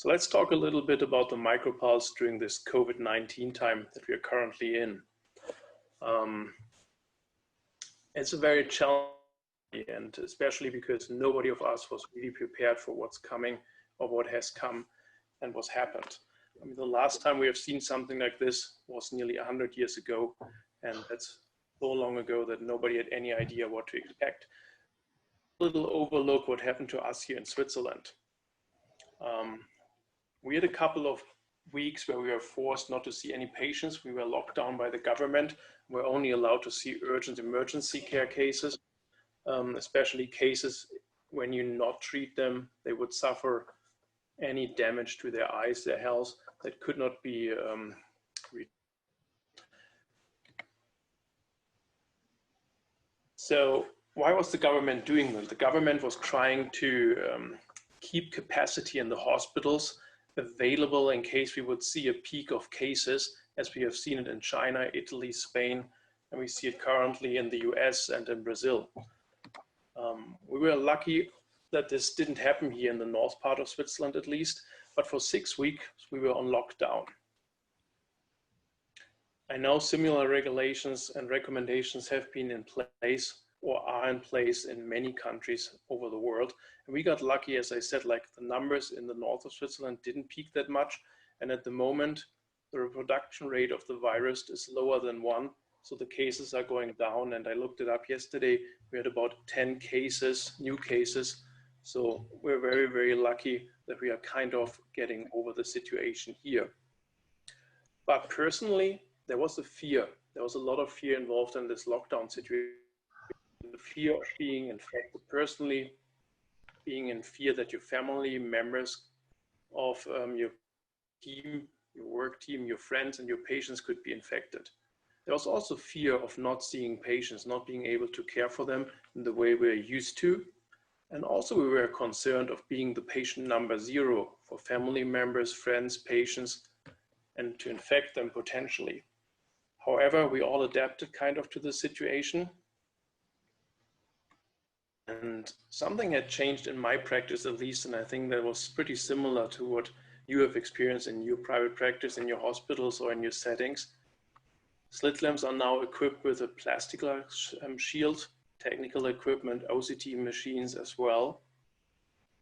So let's talk a little bit about the MicroPulse during this COVID-19 time that we are currently in. It's a very challenging, and especially because nobody of us was really prepared for what's coming or what has come and what's happened. I mean, the last time we have seen something like this was nearly 100 years ago, and that's so long ago that nobody had any idea what to expect. A little overlook what happened to us here in Switzerland. We had a couple of weeks where we were forced not to see any patients. We were locked down by the government. We're only allowed to see urgent emergency care cases, especially cases when you not treat them, they would suffer any damage to their eyes, their health, that could not be So why was the government doing this? The government was trying to keep capacity in the hospitals available in case we would see a peak of cases, as we have seen it in China, Italy, Spain, and we see it currently in the US and in Brazil. We were lucky that this didn't happen here in the north part of Switzerland at least, but for 6 weeks we were on lockdown. I know similar regulations and recommendations have been in place or are in place in many countries over the world. And we got lucky, as I said, like the numbers in the north of Switzerland didn't peak that much. And at the moment, the reproduction rate of the virus is lower than 1. So the cases are going down. And I looked it up yesterday. We had about 10 cases, new cases. So we're very, very lucky that we are kind of getting over the situation here. But personally, there was a fear. There was a lot of fear involved in this lockdown situation. The fear of being infected personally, being in fear that your family members of your team, your work team, your friends and your patients could be infected. There was also fear of not seeing patients, not being able to care for them in the way we're used to. And also we were concerned of being the patient number 0 for family members, friends, patients, and to infect them potentially. However, we all adapted kind of to the situation. And something had changed in my practice at least, and I think that was pretty similar to what you have experienced in your private practice, in your hospitals or in your settings. Slit lamps are now equipped with a plastic shield, technical equipment, OCT machines as well.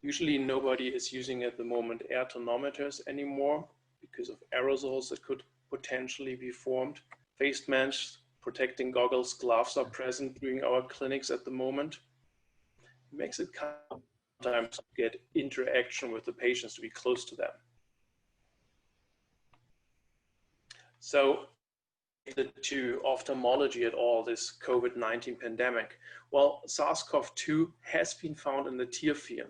Usually nobody is using at the moment air tonometers anymore because of aerosols that could potentially be formed. Face masks, protecting goggles, gloves are present during our clinics at the moment. It makes it sometimes to get interaction with the patients, to be close to them. So, to ophthalmology at all, this COVID-19 pandemic. Well, SARS-CoV-2 has been found in the tear film,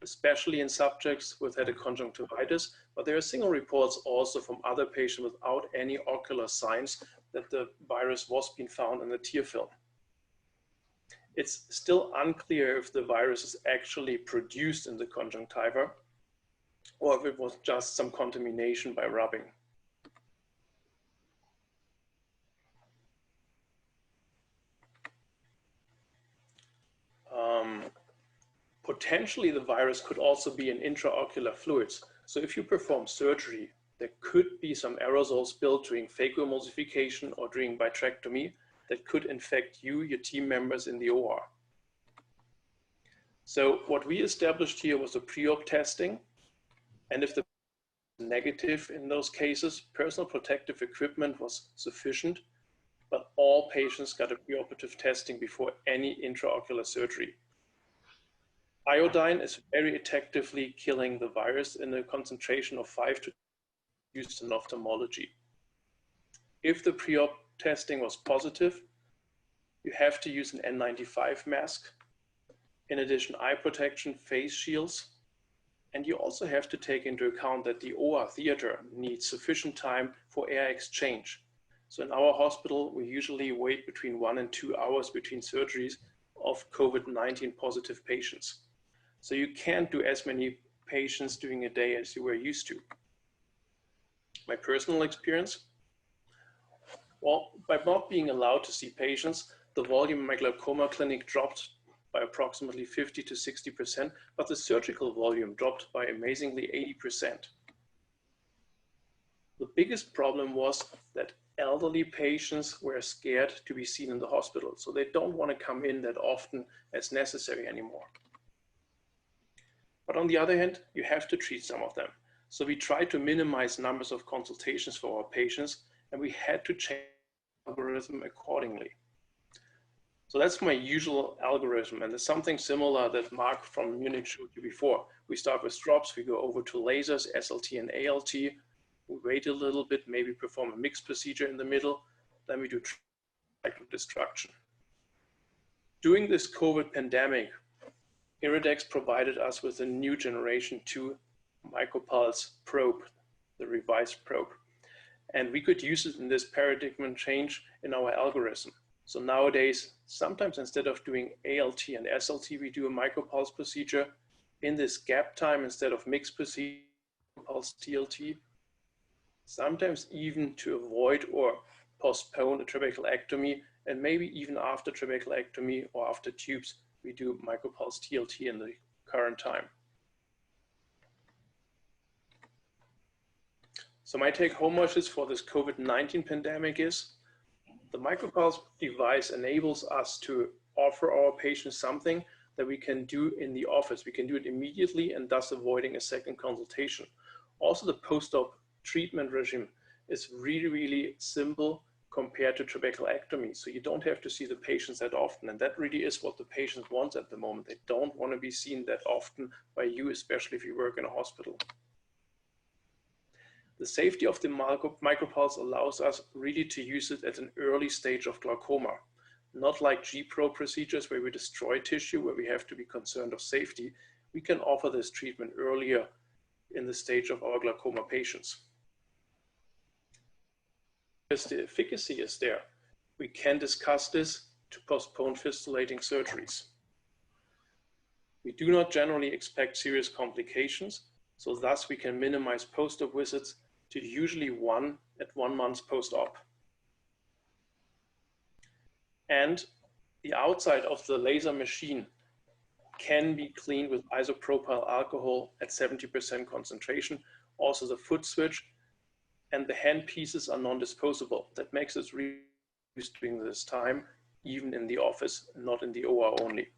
especially in subjects with head conjunctivitis, but there are single reports also from other patients without any ocular signs that the virus was being found in the tear film. It's still unclear if the virus is actually produced in the conjunctiva or if it was just some contamination by rubbing. Potentially the virus could also be in intraocular fluids. So if you perform surgery, there could be some aerosols built during phacoemulsification or during vitrectomy that could infect you, your team members in the OR. So what we established here was a pre-op testing. And if the negative in those cases, personal protective equipment was sufficient, but all patients got a preoperative testing before any intraocular surgery. Iodine is very effectively killing the virus in a concentration of 5 to 10 used in ophthalmology. If the pre-op testing was positive, you have to use an N95 mask. In addition, eye protection, face shields, and you also have to take into account that the OR theater needs sufficient time for air exchange. So in our hospital, we usually wait between 1 and 2 hours between surgeries of COVID-19 positive patients. So you can't do as many patients during a day as you were used to. My personal experience? Well, by not being allowed to see patients, the volume in my glaucoma clinic dropped by approximately 50 to 60%, but the surgical volume dropped by amazingly 80%. The biggest problem was that elderly patients were scared to be seen in the hospital, so they don't want to come in that often as necessary anymore. But on the other hand, you have to treat some of them. So we tried to minimize numbers of consultations for our patients, and we had to change the algorithm accordingly. So that's my usual algorithm, and there's something similar that Marc from Munich showed you before. We start with drops, we go over to lasers, SLT and ALT, we wait a little bit, maybe perform a mixed procedure in the middle, then we do microdestruction. During this COVID pandemic, Iridex provided us with a new generation 2 MicroPulse probe, the revised probe. And we could use it in this paradigm change in our algorithm. So nowadays, sometimes instead of doing ALT and SLT, we do a MicroPulse procedure. In this gap time, instead of mixed procedure, pulse TLT. Sometimes even to avoid or postpone a trabeculectomy, and maybe even after trabeculectomy or after tubes, we do MicroPulse TLT in the current time. So my take-home message for this COVID-19 pandemic is the MicroPulse device enables us to offer our patients something that we can do in the office. We can do it immediately and thus avoiding a second consultation. Also, the post-op treatment regime is really, really simple compared to trabeculectomy. So you don't have to see the patients that often. And that really is what the patients want at the moment. They don't want to be seen that often by you, especially if you work in a hospital. The safety of the MicroPulse allows us really to use it at an early stage of glaucoma. Not like G-Pro procedures where we destroy tissue, where we have to be concerned of safety. We can offer this treatment earlier in the stage of our glaucoma patients. Because the efficacy is there, we can discuss this to postpone fistulating surgeries. We do not generally expect serious complications, so thus we can minimize post-op visits to usually 1 at 1 month post-op. And the outside of the laser machine can be cleaned with isopropyl alcohol at 70% concentration. Also the foot switch and the hand pieces are non-disposable. That makes us reuse during this time, even in the office, not in the OR only.